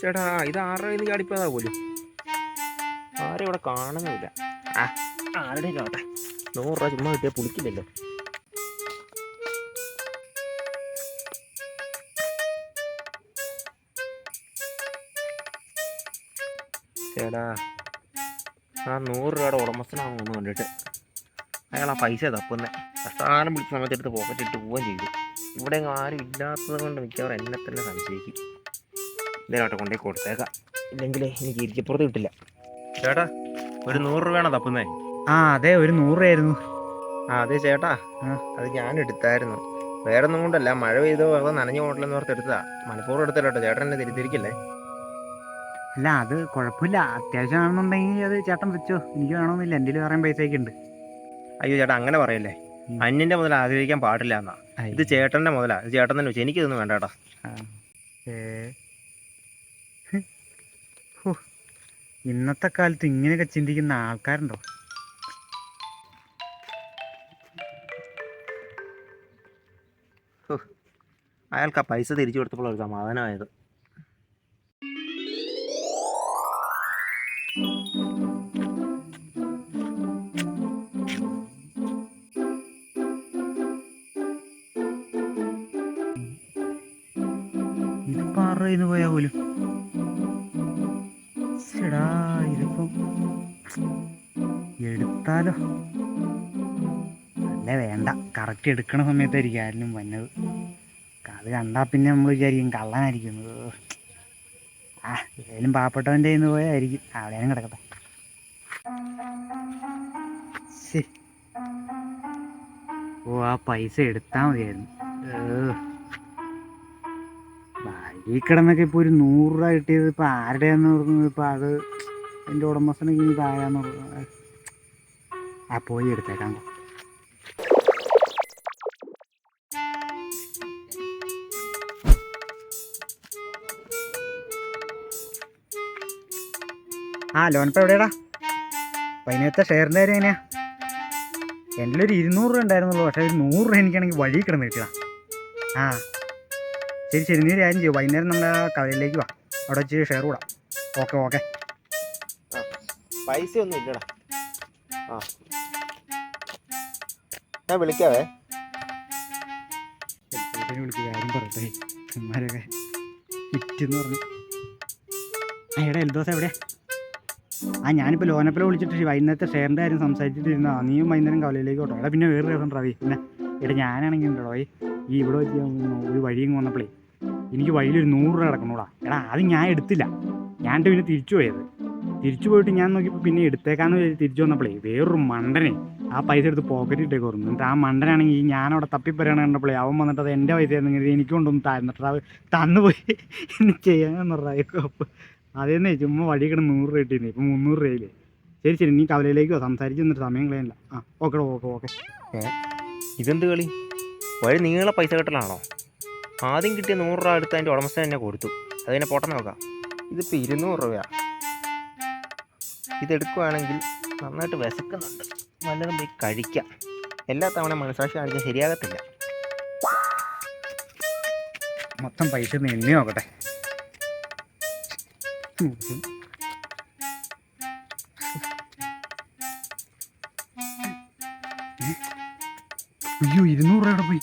ചേട്ടാ ഇത് 6 ചാടിപ്പോയതാ പോലും. ആരും ഇവിടെ കാണുന്നില്ല. ആരുടെ ആട്ടെ 100 രൂപ ചുമ്മാ കിട്ടിയാൽ പുളിക്കില്ലല്ലോ. ചേട്ടാ ആ 100 രൂപയുടെ ഉടമസ്ഥനാണെന്ന് കണ്ടിട്ട് അയാൾ ആ പൈസ തപ്പുന്നത് കഷ്ടാലം പിടിച്ച സമയത്ത് എടുത്ത് പോക്കറ്റ് ഇട്ട് പോവുകയും ചെയ്തു. ഇവിടെ ആരും ഇല്ലാത്തത് കൊണ്ട് മിക്കവാറും എന്നെ തന്നെ സംശയിക്കും. ഇതേലോട്ടെ കൊണ്ടേ കൊടുത്തേക്കാം, ഇല്ലെങ്കിൽ എനിക്ക് ഇരിക്കപ്പുറത്ത് കിട്ടില്ല. ചേട്ടാ ഒരു 100 രൂപയാണോ തപ്പുന്നേ? അതെ, ഒരു 100 രൂപയായിരുന്നു. അതെ ചേട്ടാ, അത് ഞാൻ എടുത്തായിരുന്നു. വേറെ ഒന്നും കൊണ്ടല്ല, മഴ പെയ്തോ വെറുതെ നനഞ്ഞു പോകണമെന്ന് ഓർത്ത് എടുത്തതാ. മനഃപൂർവ്വം എടുത്തല്ലോ ചേട്ടൻ, എന്നെ തിരിച്ചിരിക്കല്ലേ. അല്ല, അത് കുഴപ്പമില്ല. അത്യാവശ്യമാണെന്നുണ്ടെങ്കിൽ അത് ചേട്ടൻ വെച്ചോ, എനിക്ക് വേണമെന്നില്ല. എൻ്റെ വേറെ പൈസയൊക്കെ ഉണ്ട്. അയ്യോ ചേട്ടാ, അങ്ങനെ പറയല്ലേ. അന്യൻ്റെ മുതൽ ആഗ്രഹിക്കാൻ പാടില്ല എന്നാ. ഇത് ചേട്ടൻ്റെ മുതലാ, ഇത് ചേട്ടൻ തന്നെ വെച്ചു. എനിക്കിതൊന്നും വേണ്ട ചേട്ടാ. ഇന്നത്തെ കാലത്ത് ഇങ്ങനെയൊക്കെ ചിന്തിക്കുന്ന ആൾക്കാരുണ്ടോ? അയാൾക്ക് ആ പൈസ തിരിച്ചു കൊടുത്തപ്പോൾ ഒരു സമാധാനമായത്. ഇതിപ്പോ 6 പോയാ പോലും. ചേടാ, ഇതിപ്പം എടുത്താലോ? അല്ലേ വേണ്ട, കറക്റ്റ് എടുക്കണ സമയത്തായിരിക്കും ആരെങ്കിലും വന്നത്. അത് കണ്ടാൽ പിന്നെ നമ്മൾ വിചാരിക്കും കള്ളനായിരിക്കുന്നത്. ഏതായാലും പാവപ്പെട്ടവൻ്റെ കയ്യിൽ നിന്ന് പോയായിരിക്കും. അവിടെയാലും കിടക്കട്ടെ. ആ പൈസ എടുത്താൽ മതിയായിരുന്നു. വഴി കിടന്നൊക്കെ ഇപ്പോൾ ഒരു 100 രൂപ കിട്ടിയത് ഇപ്പോൾ ആരുടെയാന്ന് പറഞ്ഞത്. ഇപ്പോൾ അത് എൻ്റെ ഉടമസ്ഥനൊക്കെ ഇനി താഴാന്ന് പറഞ്ഞത്. പോയി എടുത്തേക്കാൻ. ലോണിപ്പോൾ എവിടെയാടാ? വൈകുന്നേരത്തെ ഷെയറിൻ്റെ കാര്യം എങ്ങനെയാ? എൻ്റെ ഒരു 200 രൂപ ഉണ്ടായിരുന്നുള്ളൂ. പക്ഷേ ഒരു 100 രൂപ എനിക്കാണെങ്കിൽ വഴി കിടന്ന് കിട്ടിയതാ. ശരി, നീ ഒരു കാര്യം ചെയ്യും. വൈകുന്നേരം നമ്മുടെ കവലയിലേക്ക് വാ, അവിടെ വെച്ച് ഷെയർ കൂടാം. ഓക്കെ. പൈസ ഒന്നും ഇല്ലടാ. ഞാൻ വിളിക്കാവേ. കാര്യം പറയട്ടെ, അമ്മമാരൊക്കെ കിറ്റെന്ന് പറഞ്ഞു. എവിടെ എൽദോസ് എവിടെ? ഞാനിപ്പോൾ ലോനപ്പല വിളിച്ചിട്ട് വൈകുന്നേരത്തെ ഷെയറിൻ്റെ കാര്യം സംസാരിച്ചിട്ടിരുന്നാ. നീയും വൈകുന്നേരം കവലയിലേക്ക് കേട്ടോ. പിന്നെ വേറെ ദിവസം റവി പിന്നെ ഞാനാണെങ്കിൽ ഉണ്ടോ ഇവിടെ വെച്ച് ഒരു വഴിയും വന്നപ്പോഴേ എനിക്ക് വഴിയിലൊരു 100 രൂപ കിടക്കണോടാ. അത് ഞാൻ എടുത്തില്ല. ഞാനിട്ട് പിന്നെ തിരിച്ചു പോയിട്ട് ഞാൻ നോക്കിയപ്പോൾ പിന്നെ എടുത്തേക്കാന്ന് തിരിച്ചു വന്നപ്പോഴേ വേറൊരു മണ്ടനെ ആ പൈസ എടുത്ത് പോക്കറ്റ് ഇട്ടേക്ക് ഓർമ്മ. എന്നിട്ട് ആ മണ്ടനാണെങ്കിൽ ഞാനവിടെ തപ്പിപ്പറയണ കണ്ടപ്പോഴേ അവൻ വന്നിട്ട് അത് എൻ്റെ പൈസ ആയിരുന്നെങ്കിൽ എനിക്ക് കൊണ്ടൊന്നും തന്നിട്ട് അത് തന്നുപോയി. എനിക്ക് ചെയ്യാമെന്ന് പറഞ്ഞപ്പോൾ അതേന്നേ ചുമ്മാ വഴി കിടന്ന് 100 രൂപ കിട്ടിയിരുന്നേ. ഇപ്പം 300 രൂപയില്ലേ. ശരി, നീ കവലയിലേക്കോ സംസാരിച്ച് നിന്നിട്ട് സമയം കളയല്ല. ഓക്കെ. ഇതെന്ത് കളി? വഴി നീളെ പൈസ കെട്ടലാണോ? ആദ്യം കിട്ടിയ 100 രൂപ എടുത്ത് അതിൻ്റെ ഉടമസ്ഥൻ തന്നെ കൊടുത്തു. അതിനെ പോട്ടെന്ന് നോക്കാം. ഇതിപ്പോൾ 200 രൂപയാണ്. ഇതെടുക്കുവാണെങ്കിൽ നന്നായിട്ട് വിശക്കുന്നുണ്ട്, വല്ലതും പോയി കഴിക്കാം. എല്ലാ തവണ മനസാക്ഷി കാണിക്കാൻ ശരിയാകത്തില്ല. മൊത്തം പൈസ എണ്ണി നോക്കട്ടെ. അയ്യോ, 200 രൂപ പോയി.